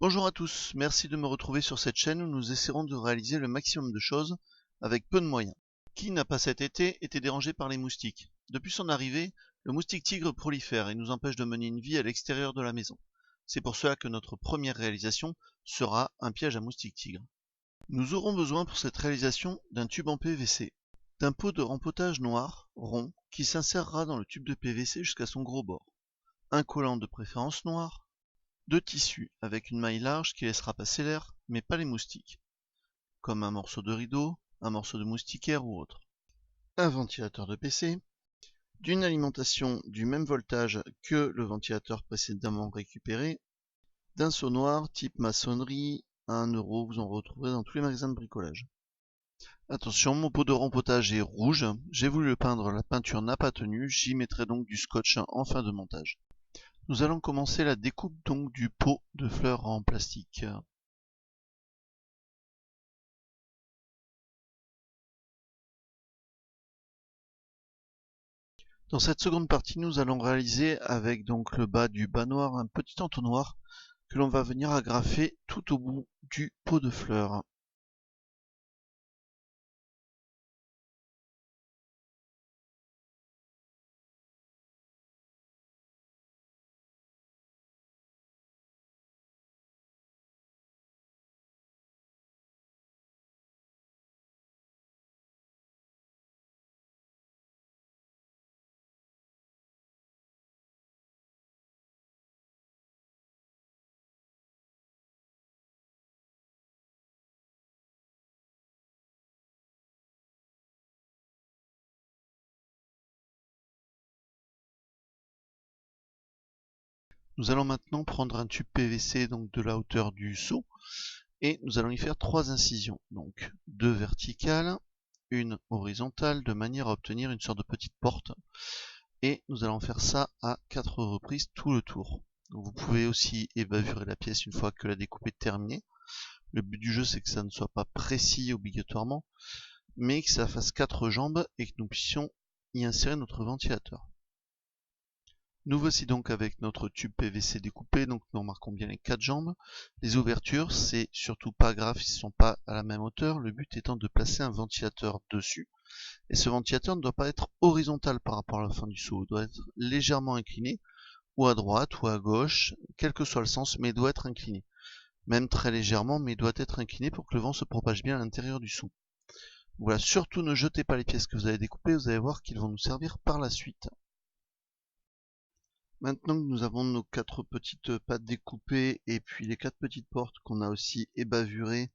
Bonjour à tous, merci de me retrouver sur cette chaîne où nous essaierons de réaliser le maximum de choses avec peu de moyens. Qui n'a pas cet été dérangé par les moustiques? Depuis son arrivée, le moustique tigre prolifère et nous empêche de mener une vie à l'extérieur de la maison. C'est pour cela que notre première réalisation sera un piège à moustique tigre. Nous aurons besoin pour cette réalisation d'un tube en PVC, d'un pot de rempotage noir, rond, qui s'insérera dans le tube de PVC jusqu'à son gros bord, un collant de préférence noir, de tissu avec une maille large qui laissera passer l'air, mais pas les moustiques, comme un morceau de rideau, un morceau de moustiquaire ou autre. Un ventilateur de PC, d'une alimentation du même voltage que le ventilateur précédemment récupéré, d'un seau noir type maçonnerie, à 1 €, vous en retrouverez dans tous les magasins de bricolage. Attention, mon pot de rempotage est rouge, j'ai voulu le peindre, la peinture n'a pas tenu, j'y mettrai donc du scotch en fin de montage. Nous allons commencer la découpe donc du pot de fleurs en plastique. Dans cette seconde partie, nous allons réaliser avec donc le bas du bas noir un petit entonnoir que l'on va venir agrafer tout au bout du pot de fleurs. Nous allons maintenant prendre un tube PVC donc de la hauteur du seau et nous allons y faire 3 incisions, donc 2 verticales, une horizontale, de manière à obtenir une sorte de petite porte. Et nous allons faire ça à 4 reprises tout le tour. Donc vous pouvez aussi ébavurer la pièce une fois que la découpe est terminée. Le but du jeu, c'est que ça ne soit pas précis obligatoirement, mais que ça fasse 4 jambes et que nous puissions y insérer notre ventilateur. Nous voici donc avec notre tube PVC découpé, donc nous remarquons bien les 4 jambes. Les ouvertures, c'est surtout pas grave si ce ne sont pas à la même hauteur, le but étant de placer un ventilateur dessus. Et ce ventilateur ne doit pas être horizontal par rapport à la fin du seau, il doit être légèrement incliné, ou à droite ou à gauche, quel que soit le sens, mais il doit être incliné. Même très légèrement, mais il doit être incliné pour que le vent se propage bien à l'intérieur du seau. Voilà, surtout ne jetez pas les pièces que vous avez découpées, vous allez voir qu'ils vont nous servir par la suite. Maintenant que nous avons nos 4 petites pattes découpées et puis les 4 petites portes qu'on a aussi ébavurées,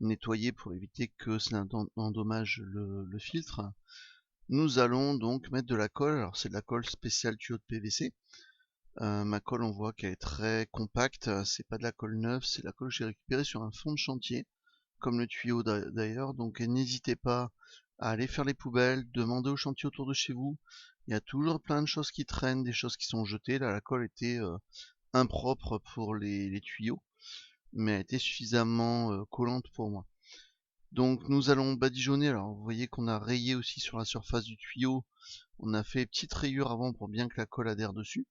nettoyées pour éviter que cela endommage le filtre, nous allons donc mettre de la colle. Alors c'est de la colle spéciale tuyau de PVC. Ma colle, on voit qu'elle est très compacte, c'est pas de la colle neuve, c'est de la colle que j'ai récupérée sur un fond de chantier, comme le tuyau d'ailleurs, donc n'hésitez pas à aller faire les poubelles, demander au chantier autour de chez vous, il y a toujours plein de choses qui traînent, des choses qui sont jetées, là la colle était impropre pour les tuyaux, mais elle était suffisamment collante pour moi. Donc nous allons badigeonner, alors vous voyez qu'on a rayé aussi sur la surface du tuyau, on a fait petite rayure avant pour bien que la colle adhère dessus.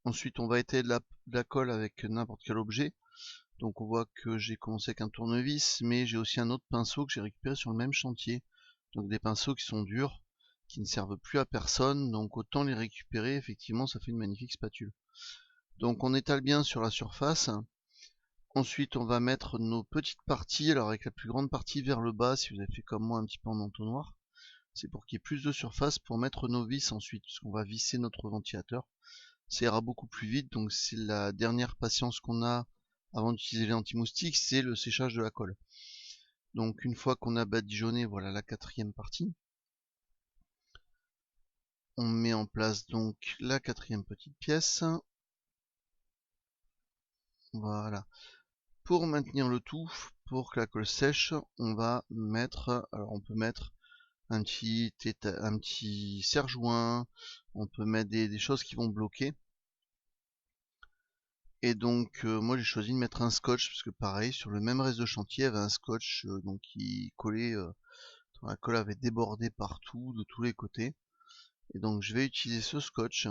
Ensuite on va étaler de la colle avec n'importe quel objet. Donc on voit que j'ai commencé avec un tournevis, mais j'ai aussi un autre pinceau que j'ai récupéré sur le même chantier. Donc des pinceaux qui sont durs, qui ne servent plus à personne, donc autant les récupérer, effectivement ça fait une magnifique spatule. Donc on étale bien sur la surface. Ensuite on va mettre nos petites parties, alors avec la plus grande partie vers le bas, si vous avez fait comme moi un petit peu en entonnoir. C'est pour qu'il y ait plus de surface pour mettre nos vis ensuite, puisqu'on va visser notre ventilateur. Ça ira beaucoup plus vite, donc c'est la dernière patience qu'on a avant d'utiliser les anti-moustiques, c'est le séchage de la colle. Donc une fois qu'on a badigeonné, voilà la 4e partie. On met en place donc la 4e petite pièce. Voilà. Pour maintenir le tout, pour que la colle sèche, on va mettre, alors on peut mettre un petit serre-joint, on peut mettre des choses qui vont bloquer. Et donc moi j'ai choisi de mettre un scotch, parce que pareil, sur le même reste de chantier, il y avait un scotch donc qui collait, la colle avait débordé partout, de tous les côtés. Et donc je vais utiliser ce scotch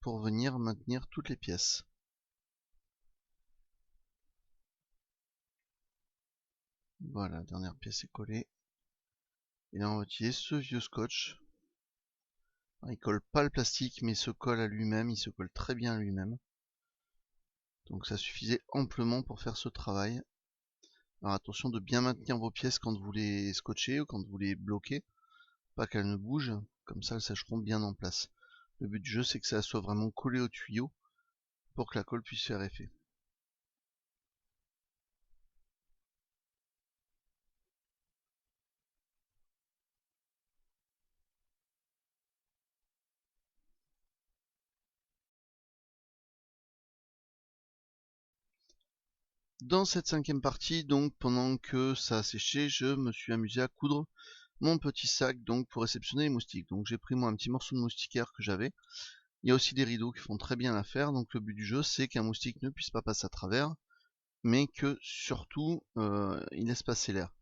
pour venir maintenir toutes les pièces. Voilà, la dernière pièce est collée. Et là on va utiliser ce vieux scotch. Alors, il colle pas le plastique mais il se colle à lui-même, il se colle très bien à lui-même. Donc ça suffisait amplement pour faire ce travail. Alors attention de bien maintenir vos pièces quand vous les scotchez ou quand vous les bloquez. Pas qu'elles ne bougent, comme ça elles sécheront bien en place. Le but du jeu c'est que ça soit vraiment collé au tuyau pour que la colle puisse faire effet. Dans cette cinquième partie, donc pendant que ça a séché, je me suis amusé à coudre mon petit sac donc pour réceptionner les moustiques. Donc j'ai pris moi un petit morceau de moustiquaire que j'avais. Il y a aussi des rideaux qui font très bien l'affaire. Donc le but du jeu c'est qu'un moustique ne puisse pas passer à travers, mais que surtout il laisse passer l'air.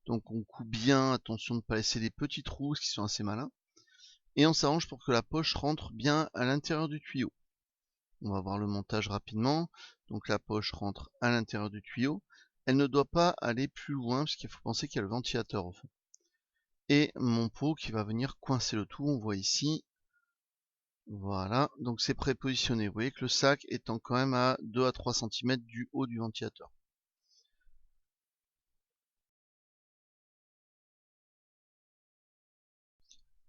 Donc on coud bien, attention de ne pas laisser des petits trous qui sont assez malins. Et on s'arrange pour que la poche rentre bien à l'intérieur du tuyau. On va voir le montage rapidement. Donc la poche rentre à l'intérieur du tuyau. Elle ne doit pas aller plus loin parce qu'il faut penser qu'il y a le ventilateur au fond. Et mon pot qui va venir coincer le tout, on voit ici. Voilà, donc c'est prépositionné. Vous voyez que le sac étant quand même à 2 à 3 cm du haut du ventilateur.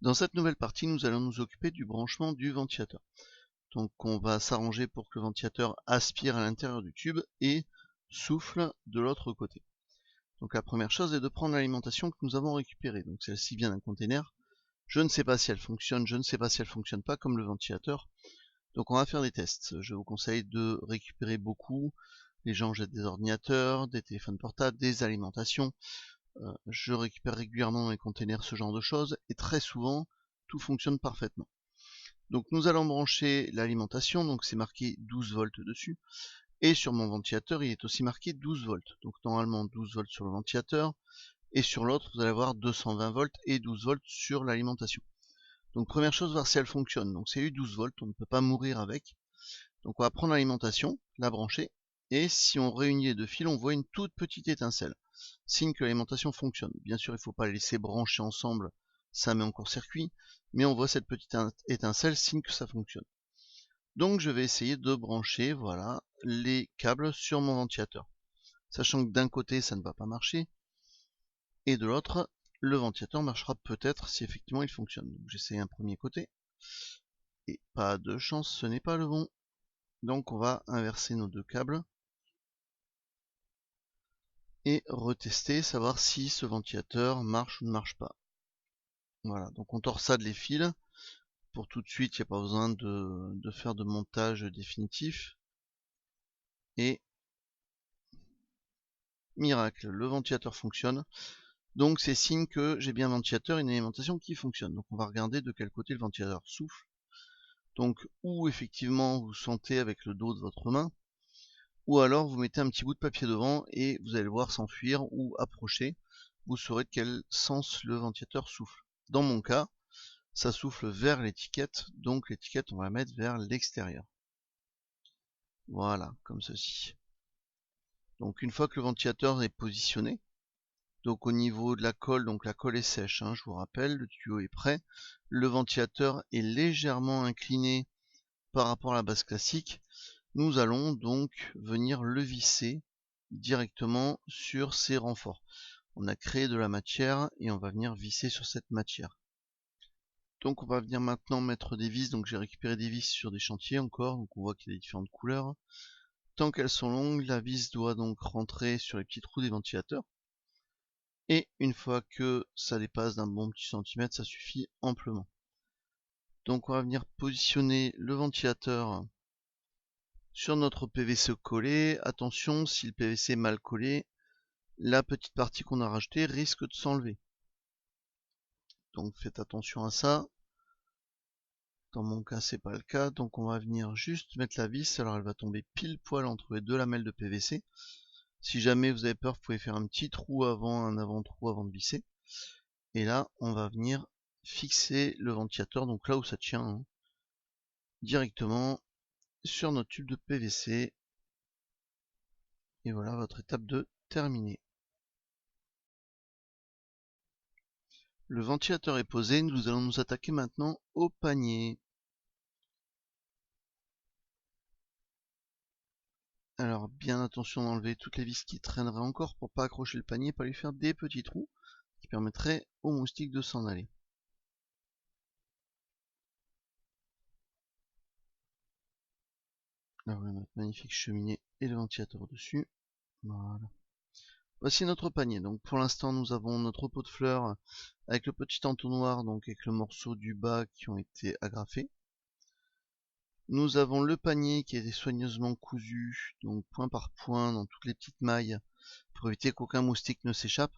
Dans cette nouvelle partie, nous allons nous occuper du branchement du ventilateur. Donc on va s'arranger pour que le ventilateur aspire à l'intérieur du tube et souffle de l'autre côté. Donc la première chose est de prendre l'alimentation que nous avons récupérée. Donc celle-ci vient d'un container. Je ne sais pas si elle fonctionne, je ne sais pas si elle fonctionne pas comme le ventilateur. Donc on va faire des tests. Je vous conseille de récupérer beaucoup. Les gens jettent des ordinateurs, des téléphones portables, des alimentations. Je récupère régulièrement dans les containers ce genre de choses et très souvent tout fonctionne parfaitement. Donc nous allons brancher l'alimentation, donc c'est marqué 12 volts dessus. Et sur mon ventilateur, il est aussi marqué 12 volts. Donc normalement 12 volts sur le ventilateur. Et sur l'autre, vous allez avoir 220 volts et 12 volts sur l'alimentation. Donc première chose, voir si elle fonctionne. Donc c'est eu 12 volts, on ne peut pas mourir avec. Donc on va prendre l'alimentation, la brancher. Et si on réunit les deux fils, on voit une toute petite étincelle. Signe que l'alimentation fonctionne. Bien sûr, il ne faut pas les laisser brancher ensemble, ça met en court-circuit. Mais on voit cette petite étincelle, signe que ça fonctionne. Donc je vais essayer de brancher, voilà, les câbles sur mon ventilateur. Sachant que d'un côté ça ne va pas marcher, et de l'autre, le ventilateur marchera peut-être si effectivement il fonctionne. Donc j'essaye un premier côté, et pas de chance, ce n'est pas le bon. Donc on va inverser nos deux câbles, et retester, savoir si ce ventilateur marche ou ne marche pas. Voilà, donc on torsade les fils. Pour tout de suite, il n'y a pas besoin de faire de montage définitif. Et miracle, le ventilateur fonctionne. Donc c'est signe que j'ai bien un ventilateur et une alimentation qui fonctionne. Donc on va regarder de quel côté le ventilateur souffle. Donc ou effectivement vous sentez avec le dos de votre main, ou alors vous mettez un petit bout de papier devant et vous allez le voir s'enfuir ou approcher. Vous saurez de quel sens le ventilateur souffle. Dans mon cas, ça souffle vers l'étiquette, donc l'étiquette on va la mettre vers l'extérieur. Voilà, comme ceci. Donc une fois que le ventilateur est positionné, donc au niveau de la colle, donc la colle est sèche, hein, je vous rappelle, le tuyau est prêt. Le ventilateur est légèrement incliné par rapport à la base classique. Nous allons donc venir le visser directement sur ces renforts. On a créé de la matière et on va venir visser sur cette matière. Donc on va venir maintenant mettre des vis. Donc j'ai récupéré des vis sur des chantiers encore, donc on voit qu'il y a des différentes couleurs. Tant qu'elles sont longues, la vis doit donc rentrer sur les petits trous des ventilateurs. Et une fois que ça dépasse d'un bon petit centimètre, ça suffit amplement. Donc on va venir positionner le ventilateur sur notre PVC collé. Attention, si le PVC est mal collé, la petite partie qu'on a rajoutée risque de s'enlever. Donc faites attention à ça. Dans mon cas, c'est pas le cas. Donc on va venir juste mettre la vis. Alors elle va tomber pile poil entre les deux lamelles de PVC. Si jamais vous avez peur, vous pouvez faire un petit trou avant, un avant-trou avant de visser. Et là, on va venir fixer le ventilateur, donc là où ça tient, hein, directement sur notre tube de PVC. Et voilà votre étape de terminée. Le ventilateur est posé, nous allons nous attaquer maintenant au panier. Alors bien attention d'enlever toutes les vis qui traîneraient encore pour pas accrocher le panier, pas lui faire des petits trous qui permettraient aux moustiques de s'en aller. Alors on a notre magnifique cheminée et le ventilateur dessus. Voilà. Voici notre panier. Donc pour l'instant nous avons notre pot de fleurs avec le petit entonnoir, donc avec le morceau du bas qui ont été agrafés. Nous avons le panier qui a été soigneusement cousu, donc point par point dans toutes les petites mailles pour éviter qu'aucun moustique ne s'échappe.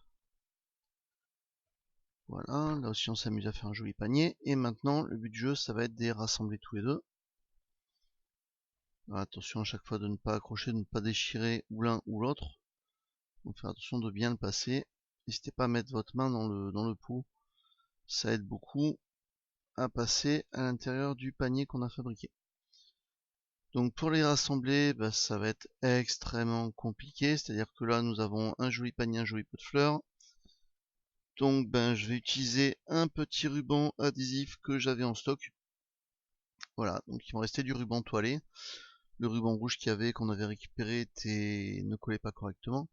Voilà, là aussi on s'amuse à faire un joli panier. Et maintenant le but du jeu ça va être de les rassembler tous les deux. Alors, attention à chaque fois de ne pas accrocher, de ne pas déchirer ou l'un ou l'autre. Donc faire attention de bien le passer. N'hésitez pas à mettre votre main dans le pot, ça aide beaucoup à passer à l'intérieur du panier qu'on a fabriqué. Donc pour les rassembler, ça va être extrêmement compliqué, c'est-à-dire que là nous avons un joli panier, un joli pot de fleurs. Donc je vais utiliser un petit ruban adhésif que j'avais en stock. Voilà, donc il me restait du ruban toilé. Le ruban rouge qu'on avait récupéré ne collait pas correctement.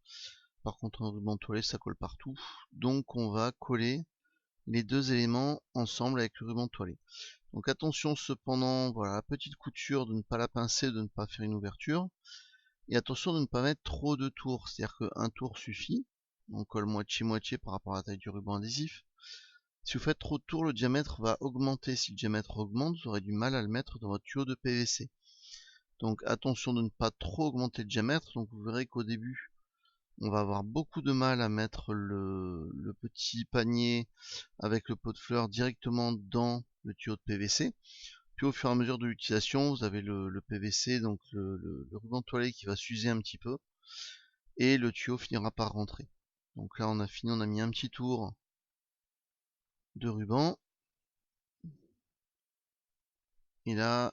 Par contre un ruban toilé ça colle partout. Donc on va coller les deux éléments ensemble avec le ruban toilé. Donc attention cependant, voilà, la petite couture, de ne pas la pincer, de ne pas faire une ouverture. Et attention de ne pas mettre trop de tours, c'est-à-dire qu'un tour suffit. On colle moitié-moitié par rapport à la taille du ruban adhésif. Si vous faites trop de tours, le diamètre va augmenter. Si le diamètre augmente, vous aurez du mal à le mettre dans votre tuyau de PVC. Donc attention de ne pas trop augmenter le diamètre. Donc vous verrez qu'au début, on va avoir beaucoup de mal à mettre le petit panier avec le pot de fleurs directement dans le tuyau de PVC. Puis au fur et à mesure de l'utilisation, vous avez le PVC, donc le ruban toilé qui va s'user un petit peu, et le tuyau finira par rentrer. Donc là on a fini, on a mis un petit tour de ruban. Et là,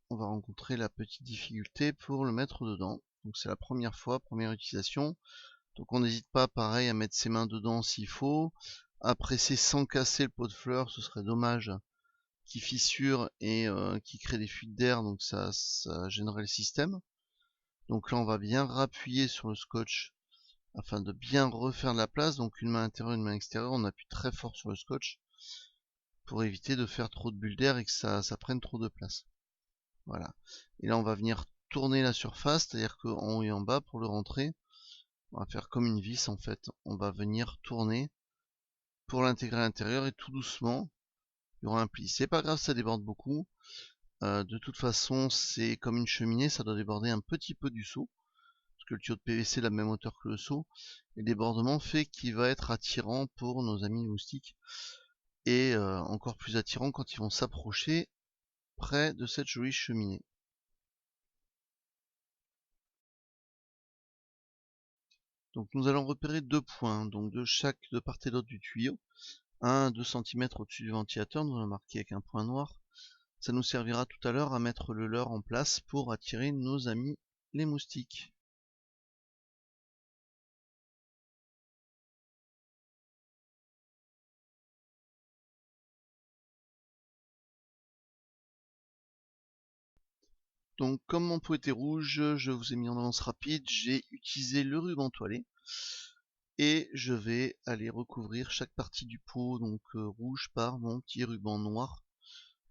on va rencontrer la petite difficulté pour le mettre dedans. Donc c'est la première fois, première utilisation. Donc on n'hésite pas, pareil, à mettre ses mains dedans s'il faut. À presser sans casser le pot de fleurs, ce serait dommage, qui fissure et qui crée des fuites d'air, donc ça gênerait le système. Donc là on va bien rappuyer sur le scotch afin de bien refaire de la place. Donc une main intérieure, une main extérieure, on appuie très fort sur le scotch pour éviter de faire trop de bulles d'air et que ça prenne trop de place. Voilà. Et là on va venir tourner la surface, c'est-à-dire qu'en haut et en bas, pour le rentrer, on va faire comme une vis en fait. On va venir tourner pour l'intégrer à l'intérieur et tout doucement, il y aura un pli. C'est pas grave, ça déborde beaucoup. De toute façon, c'est comme une cheminée, ça doit déborder un petit peu du seau, parce que le tuyau de PVC est la même hauteur que le seau. Et le débordement fait qu'il va être attirant pour nos amis moustiques, et encore plus attirant quand ils vont s'approcher près de cette jolie cheminée. Donc nous allons repérer deux points, donc de part et d'autre du tuyau. Un à 2 cm au-dessus du ventilateur, nous allons marquer avec un point noir. Ça nous servira tout à l'heure à mettre le leurre en place pour attirer nos amis les moustiques. Donc comme mon pot était rouge, je vous ai mis en avance rapide, j'ai utilisé le ruban toilé et je vais aller recouvrir chaque partie du pot donc rouge par mon petit ruban noir.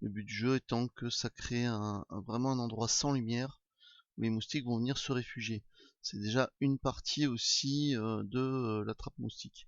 Le but du jeu étant que ça crée vraiment un endroit sans lumière où les moustiques vont venir se réfugier. C'est déjà une partie aussi de la trappe moustique.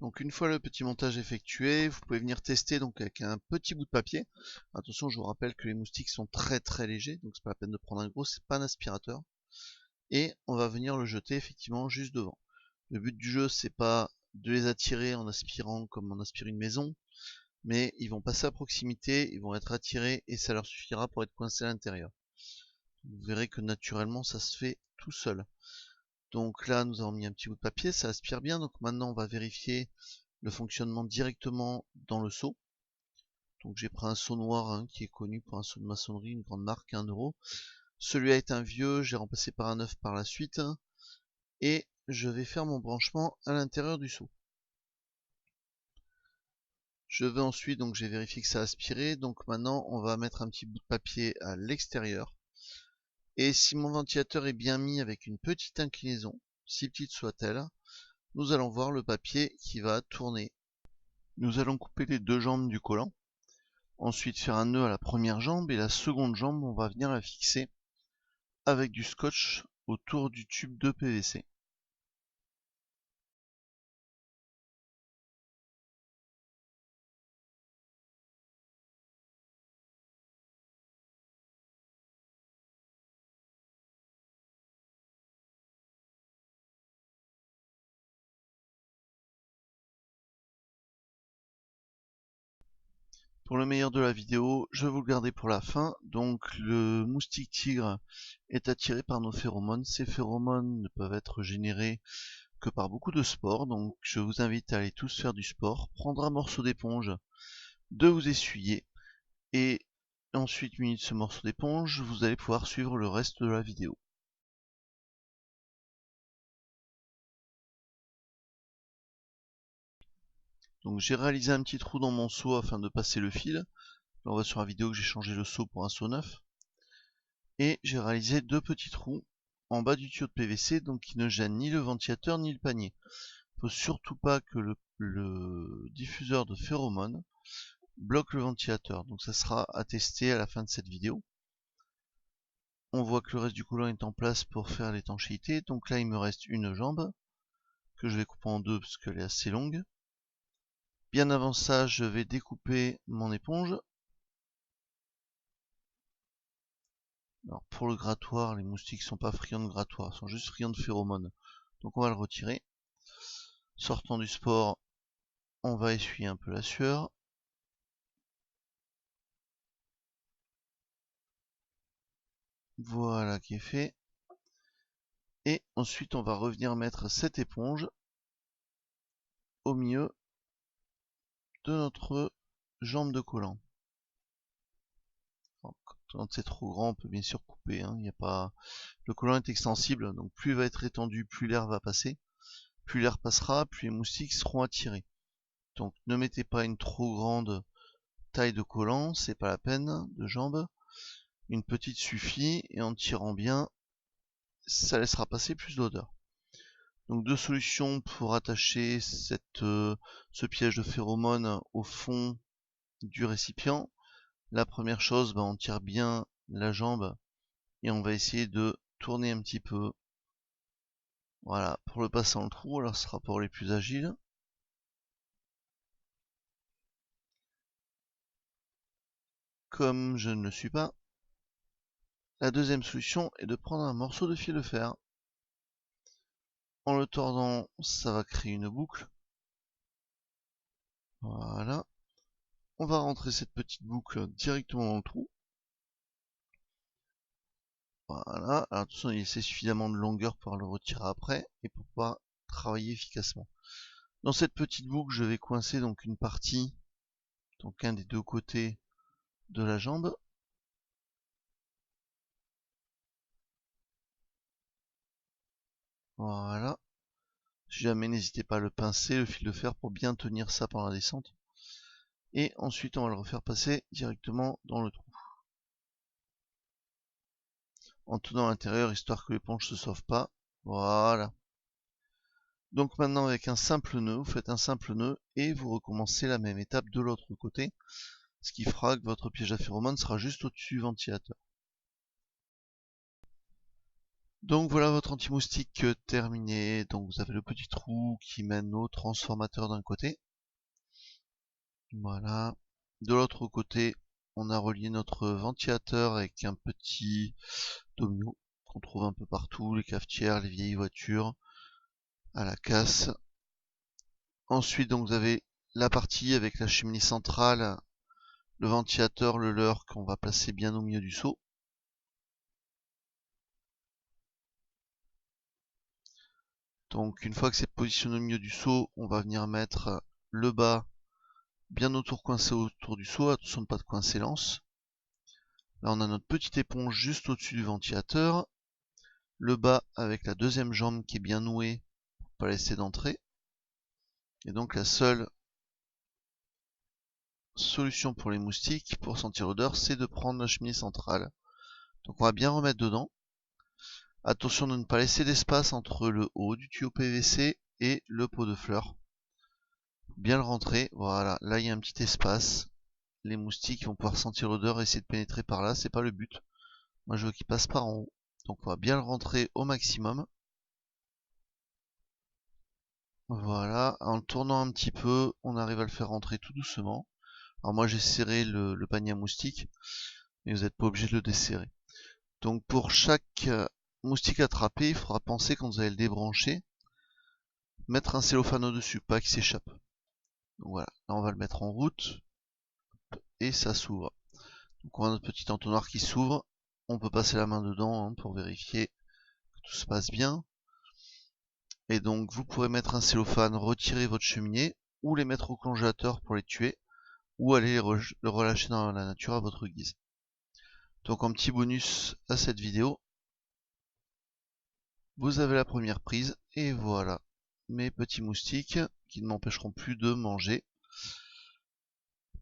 Donc une fois le petit montage effectué, vous pouvez venir tester donc avec un petit bout de papier. Attention, je vous rappelle que les moustiques sont très légers, donc c'est pas la peine de prendre un gros, c'est pas un aspirateur. Et on va venir le jeter effectivement juste devant. Le but du jeu, c'est pas de les attirer en aspirant comme on aspire une maison, mais ils vont passer à proximité, ils vont être attirés et ça leur suffira pour être coincés à l'intérieur. Vous verrez que naturellement ça se fait tout seul. Donc là nous avons mis un petit bout de papier, ça aspire bien, donc maintenant on va vérifier le fonctionnement directement dans le seau. Donc j'ai pris un seau noir hein, qui est connu pour un seau de maçonnerie, une grande marque, 1 euro. Celui-là est un vieux, j'ai remplacé par un neuf par la suite. Et je vais faire mon branchement à l'intérieur du seau. Je vais ensuite, donc j'ai vérifié que ça a aspiré, donc maintenant on va mettre un petit bout de papier à l'extérieur. Et si mon ventilateur est bien mis avec une petite inclinaison, si petite soit-elle, nous allons voir le papier qui va tourner. Nous allons couper les deux jambes du collant, ensuite faire un nœud à la première jambe et la seconde jambe on va venir la fixer avec du scotch autour du tube de PVC. Pour le meilleur de la vidéo, je vais vous le garder pour la fin. Donc le moustique tigre est attiré par nos phéromones. Ces phéromones ne peuvent être générés que par beaucoup de sport. Donc je vous invite à aller tous faire du sport, prendre un morceau d'éponge, de vous essuyer et ensuite muni de ce morceau d'éponge, vous allez pouvoir suivre le reste de la vidéo. Donc j'ai réalisé un petit trou dans mon seau afin de passer le fil. Là on voit sur la vidéo que j'ai changé le seau pour un seau neuf. Et j'ai réalisé deux petits trous en bas du tuyau de PVC, donc qui ne gênent ni le ventilateur ni le panier. Il ne faut surtout pas que le diffuseur de phéromones bloque le ventilateur, donc ça sera à tester à la fin de cette vidéo. On voit que le reste du collant est en place pour faire l'étanchéité, donc là il me reste une jambe que je vais couper en deux parce qu'elle est assez longue. Bien avant ça, je vais découper mon éponge. Alors pour le grattoir, les moustiques sont pas friands de grattoir, ils sont juste friands de phéromones. Donc on va le retirer. Sortant du sport, on va essuyer un peu la sueur. Voilà qui est fait. Et ensuite on va revenir mettre cette éponge au milieu de notre jambe de collant. Quand c'est trop grand, on peut bien sûr couper. Hein, y a pas... Le collant est extensible, donc plus il va être étendu, plus l'air va passer. Plus l'air passera, plus les moustiques seront attirés. Donc ne mettez pas une trop grande taille de collant, c'est pas la peine, de jambe. Une petite suffit, et en tirant bien, ça laissera passer plus d'odeur. Donc deux solutions pour attacher ce piège de phéromones au fond du récipient. La première chose, on tire bien la jambe et on va essayer de tourner un petit peu. Voilà, pour le passer dans le trou, alors ce sera pour les plus agiles. Comme je ne le suis pas, la deuxième solution est de prendre un morceau de fil de fer. En le tordant, ça va créer une boucle. Voilà. On va rentrer cette petite boucle directement dans le trou. Voilà. Alors attention, il laisser suffisamment de longueur pour le retirer après et pour pouvoir travailler efficacement. Dans cette petite boucle, je vais coincer donc une partie, donc un des deux côtés de la jambe. Voilà. Si jamais, n'hésitez pas à le pincer, le fil de fer, pour bien tenir ça pendant la descente. Et ensuite, on va le refaire passer directement dans le trou. En tenant à l'intérieur, histoire que l'éponge ne se sauve pas. Voilà. Donc maintenant, avec un simple nœud, vous faites un simple nœud et vous recommencez la même étape de l'autre côté. Ce qui fera que votre piège à phéromones sera juste au-dessus du ventilateur. Donc voilà votre anti-moustique terminé. Donc vous avez le petit trou qui mène au transformateur d'un côté. Voilà. De l'autre côté, on a relié notre ventilateur avec un petit domino qu'on trouve un peu partout, les cafetières, les vieilles voitures, à la casse. Ensuite, donc vous avez la partie avec la cheminée centrale, le ventilateur, le leurre qu'on va placer bien au milieu du seau. Donc une fois que c'est positionné au milieu du seau, on va venir mettre le bas bien coincé autour du seau, attention de ne pas coincer l'anse. Là on a notre petite éponge juste au-dessus du ventilateur, le bas avec la deuxième jambe qui est bien nouée pour pas laisser d'entrée. Et donc la seule solution pour les moustiques, pour sentir l'odeur, c'est de prendre la cheminée centrale. Donc on va bien remettre dedans. Attention de ne pas laisser d'espace entre le haut du tuyau PVC et le pot de fleurs. Bien le rentrer, voilà, là il y a un petit espace. Les moustiques vont pouvoir sentir l'odeur et essayer de pénétrer par là, c'est pas le but. Moi je veux qu'ils passent par en haut. Donc on va bien le rentrer au maximum. Voilà, en le tournant un petit peu, on arrive à le faire rentrer tout doucement. Alors moi j'ai serré le panier à moustiques, mais vous n'êtes pas obligé de le desserrer. Donc pour chaque moustique attrapé, il faudra penser quand vous allez le débrancher, mettre un cellophane au-dessus, pas qu'il s'échappe. Donc voilà, là on va le mettre en route, et ça s'ouvre. Donc on a notre petit entonnoir qui s'ouvre, on peut passer la main dedans pour vérifier que tout se passe bien. Et donc vous pourrez mettre un cellophane, retirer votre cheminée, ou les mettre au congélateur pour les tuer, ou aller le relâcher dans la nature à votre guise. Donc en petit bonus à cette vidéo, vous avez la première prise, et voilà, mes petits moustiques qui ne m'empêcheront plus de manger.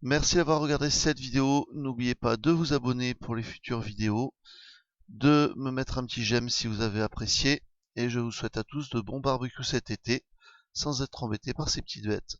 Merci d'avoir regardé cette vidéo, n'oubliez pas de vous abonner pour les futures vidéos, de me mettre un petit j'aime si vous avez apprécié, et je vous souhaite à tous de bons barbecues cet été, sans être embêtés par ces petites bêtes.